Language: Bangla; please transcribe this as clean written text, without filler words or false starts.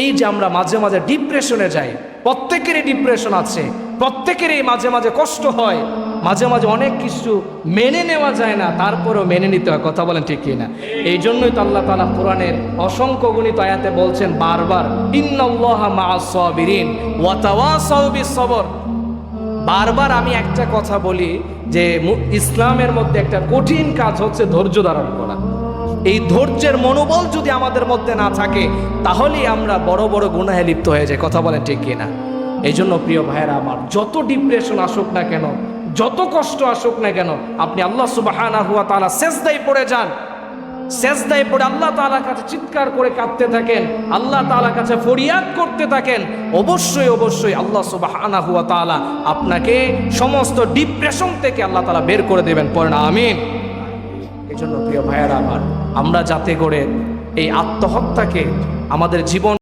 এই যে আমরা মাঝে মাঝে ডিপ্রেশনে যাই, প্রত্যেকেরই ডিপ্রেশন আছে, প্রত্যেকেরই মাঝে মাঝে কষ্ট হয়, মাঝে মাঝে অনেক কিছু মেনে নেওয়া যায় না, তারপরেও মেনে নিতে হয়। কথা বলেন ঠিক কিনা? এই জন্যই তো আল্লাহ তাআলা কোরআনের অসংখ্য গণিত আয়াতে বলছেন বারবার, ইন্নাল্লাহা মাআস সাবিরিন ওয়া তাওয়াসাউ বিস সবর। বারবার আমি একটা কথা বলি যে ইসলামের মধ্যে একটা কঠিন কাজ হচ্ছে ধৈর্য ধারণ করা। এই ধৈর্যের মনোবল যদি আমাদের মধ্যে না থাকে, তাহলেই আমরা বড় বড় গুনাহে লিপ্ত হয়ে যাই। কথা বলেন ঠিক কিনা? এই জন্য প্রিয় ভাইয়েরা আমার, যত ডিপ্রেশন আসুক না কেন, যত কষ্ট আসুক না কেন, আপনি আল্লাহ সুবহানাহু ওয়া তাআলা সেজদায় পড়ে যান। সেজদায় পড়ে আল্লাহ তাআলার কাছে চিৎকার করে কাঁদতে থাকেন, আল্লাহ তাআলার কাছে ফরিয়াদ করতে থাকেন। অবশ্যই অবশ্যই আল্লাহ সুবহানাহু ওয়া তাআলা আপনাকে সমস্ত ডিপ্রেশন থেকে আল্লাহ তাআলা বের করে দেবেন। পড়েন আমিন। এই জন্য প্রিয় ভাইয়েরা আমার, আমরা যাতে করে এই আত্মহত্যাকে আমাদের জীবন